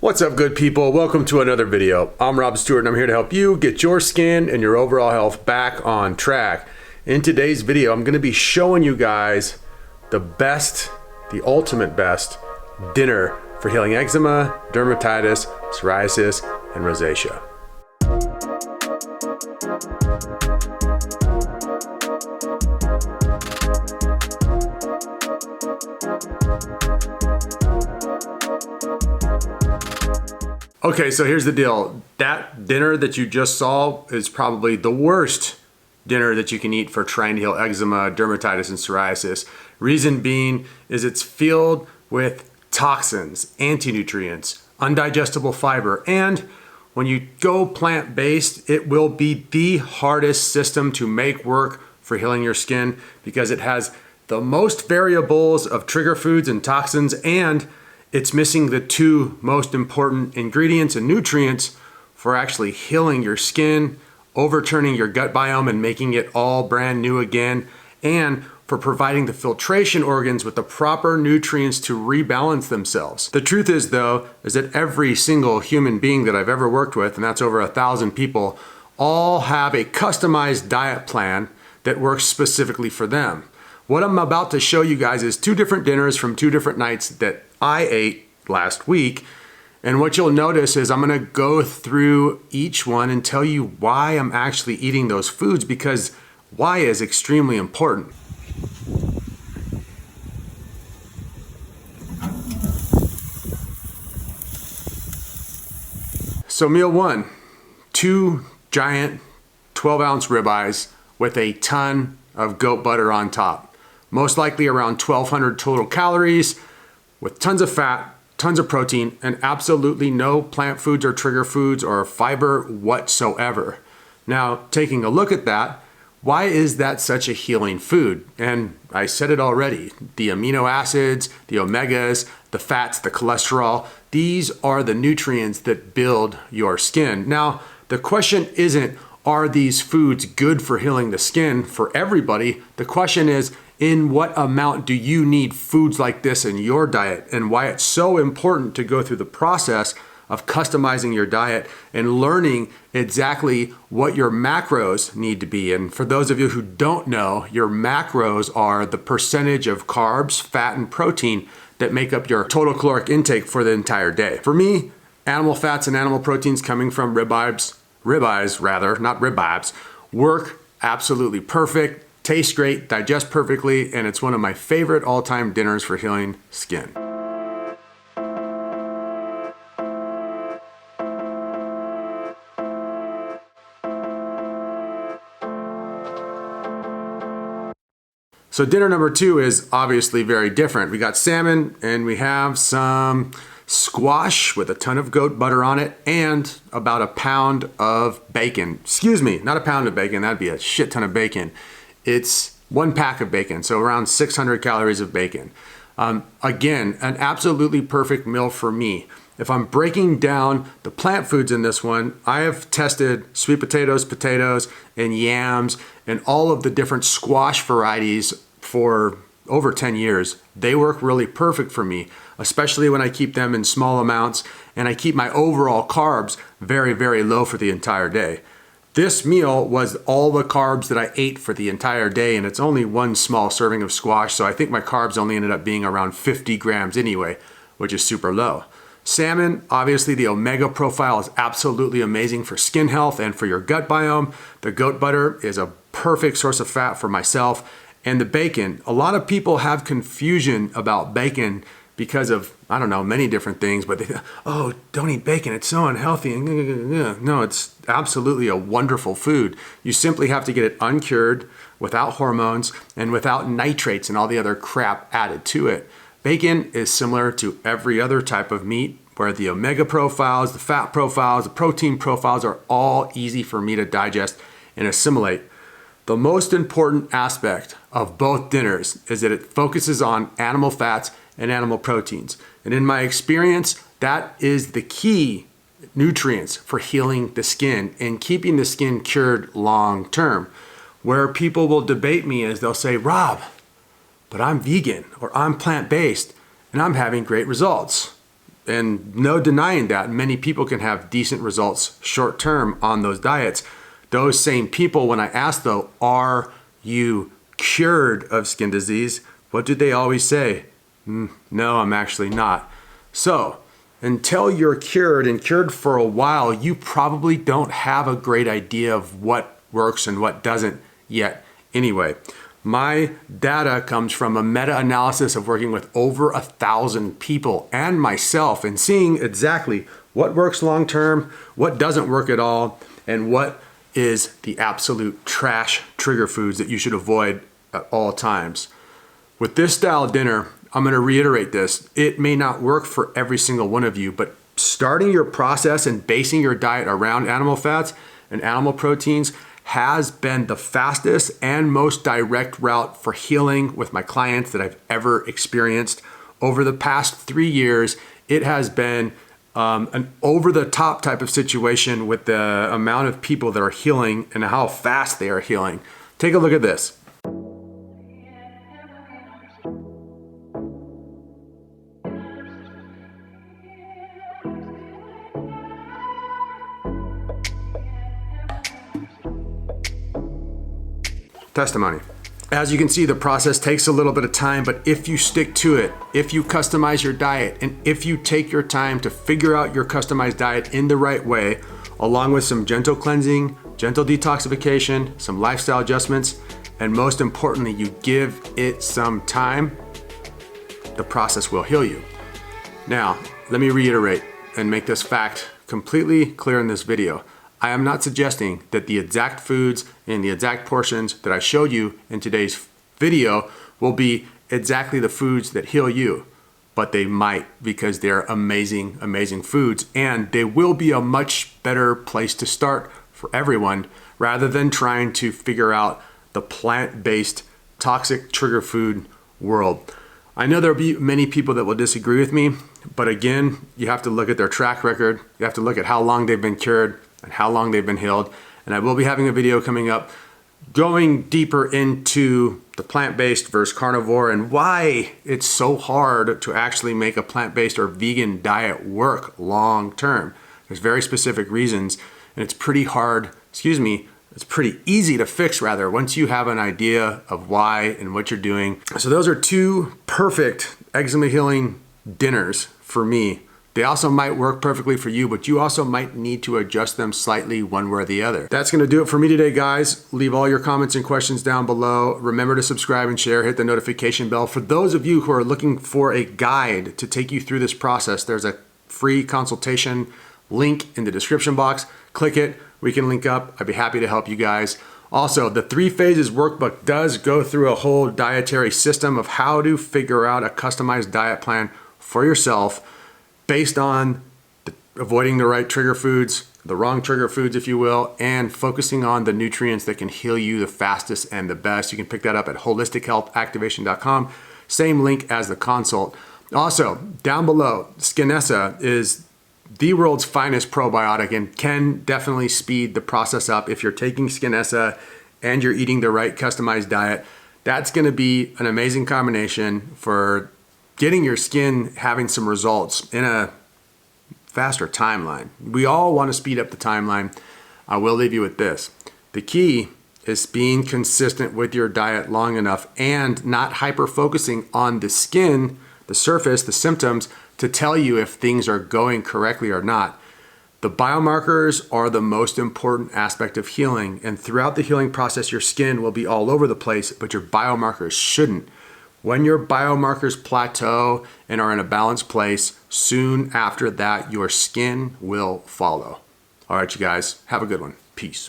What's up, good people? Welcome to another video. I'm Rob Stuart and I'm here to help you get your skin and your overall health back on track. In today's video, I'm going to be showing you guys the best, the ultimate best dinner for healing eczema, dermatitis, psoriasis, and rosacea. Okay, so here's the deal. That dinner that you just saw is probably the worst dinner that you can eat for trying to heal eczema, dermatitis, and psoriasis. Reason being is it's filled with toxins, anti-nutrients, undigestible fiber, and when you go plant-based, it will be the hardest system to make work for healing your skin because it has the most variables of trigger foods and toxins, and it's missing the two most important ingredients and nutrients for actually healing your skin, overturning your gut biome and making it all brand new again, and for providing the filtration organs with the proper nutrients to rebalance themselves. The truth is though, is that every single human being that I've ever worked with, and that's over 1,000 people, all have a customized diet plan that works specifically for them. What I'm about to show you guys is two different dinners from two different nights that I ate last week. And what you'll notice is I'm gonna go through each one and tell you why I'm actually eating those foods, because why is extremely important. So meal one, 2 giant 12-ounce ribeyes with a ton of goat butter on top. Most likely around 1,200 total calories, with tons of fat, tons of protein, and absolutely no plant foods or trigger foods or fiber whatsoever. Now, taking a look at that, why is that such a healing food? And I said it already, the amino acids, the omegas, the fats, the cholesterol, these are the nutrients that build your skin. Now, the question isn't, are these foods good for healing the skin for everybody? The question is, in what amount do you need foods like this in your diet, and why it's so important to go through the process of customizing your diet and learning exactly what your macros need to be. And for those of you who don't know, your macros are the percentage of carbs, fat, and protein that make up your total caloric intake for the entire day. For me, animal fats and animal proteins coming from ribeyes, not ribeyes, work absolutely perfect. Tastes great, digests perfectly, and it's one of my favorite all-time dinners for healing skin. So dinner number 2 is obviously very different. We got salmon and we have some squash with a ton of goat butter on it and about a pound of bacon. Excuse me, not a pound of bacon, that'd be a shit ton of bacon. It's 1 pack of bacon, so around 600 calories of bacon. Again, an absolutely perfect meal for me. If I'm breaking down the plant foods in this one, I have tested sweet potatoes, and yams, and all of the different squash varieties for over 10 years. They work really perfect for me, especially when I keep them in small amounts, and I keep my overall carbs very, very low for the entire day. This meal was all the carbs that I ate for the entire day, and it's only 1 small serving of squash, so I think my carbs only ended up being around 50 grams anyway, which is super low. Salmon, obviously the omega profile is absolutely amazing for skin health and for your gut biome. The goat butter is a perfect source of fat for myself. And the bacon, a lot of people have confusion about bacon because of, I don't know, many different things, but they think, oh, don't eat bacon, it's so unhealthy. No, it's absolutely a wonderful food. You simply have to get it uncured, without hormones, and without nitrates and all the other crap added to it. Bacon is similar to every other type of meat, where the omega profiles, the fat profiles, the protein profiles are all easy for me to digest and assimilate. The most important aspect of both dinners is that it focuses on animal fats and animal proteins. And in my experience, that is the key nutrients for healing the skin and keeping the skin cured long term. Where people will debate me is they'll say, Rob, but I'm vegan or I'm plant-based and I'm having great results. And no denying that many people can have decent results short term on those diets. Those same people, when I ask though, are you cured of skin disease? What do they always say? No, I'm actually not. So until you're cured and cured for a while, you probably don't have a great idea of what works and what doesn't yet. Anyway, my data comes from a meta-analysis of working with over 1,000 people and myself and seeing exactly what works long-term, what doesn't work at all, and what is the absolute trash trigger foods that you should avoid at all times. With this style dinner, I'm gonna reiterate this. It may not work for every single one of you, but starting your process and basing your diet around animal fats and animal proteins has been the fastest and most direct route for healing with my clients that I've ever experienced. Over the past 3 years, it has been an over-the-top type of situation with the amount of people that are healing and how fast they are healing. Take a look at this. Testimony. As you can see, the process takes a little bit of time, but if you stick to it, if you customize your diet, and if you take your time to figure out your customized diet in the right way, along with some gentle cleansing, gentle detoxification, some lifestyle adjustments, and most importantly, you give it some time, the process will heal you. Now, let me reiterate and make this fact completely clear in this video. I am not suggesting that the exact foods and the exact portions that I showed you in today's video will be exactly the foods that heal you, but they might, because they're amazing, amazing foods, and they will be a much better place to start for everyone rather than trying to figure out the plant-based toxic trigger food world. I know there'll be many people that will disagree with me, but again, you have to look at their track record. You have to look at how long they've been cured and how long they've been healed. And I will be having a video coming up going deeper into the plant-based versus carnivore and why it's so hard to actually make a plant-based or vegan diet work long-term. There's very specific reasons, and it's pretty hard, it's pretty easy to fix rather once you have an idea of why and what you're doing. So those are 2 perfect eczema healing dinners for me. They also might work perfectly for you, but you also might need to adjust them slightly one way or the other. That's gonna do it for me today, guys. Leave all your comments and questions down below. Remember to subscribe and share, hit the notification bell. For those of you who are looking for a guide to take you through this process, there's a free consultation link in the description box. Click it, we can link up. I'd be happy to help you guys. Also, the 3 phases workbook does go through a whole dietary system of how to figure out a customized diet plan for yourself based on avoiding the right trigger foods, the wrong trigger foods, if you will, and focusing on the nutrients that can heal you the fastest and the best. You can pick that up at holistichealthactivation.com. Same link as the consult. Also, down below, Skinessa is the world's finest probiotic and can definitely speed the process up if you're taking Skinessa and you're eating the right customized diet. That's gonna be an amazing combination for getting your skin having some results in a faster timeline. We all want to speed up the timeline. I will leave you with this. The key is being consistent with your diet long enough and not hyper focusing on the skin, the surface, the symptoms to tell you if things are going correctly or not. The biomarkers are the most important aspect of healing, and throughout the healing process, your skin will be all over the place, but your biomarkers shouldn't. When your biomarkers plateau and are in a balanced place, soon after that, your skin will follow. All right, you guys, have a good one. Peace.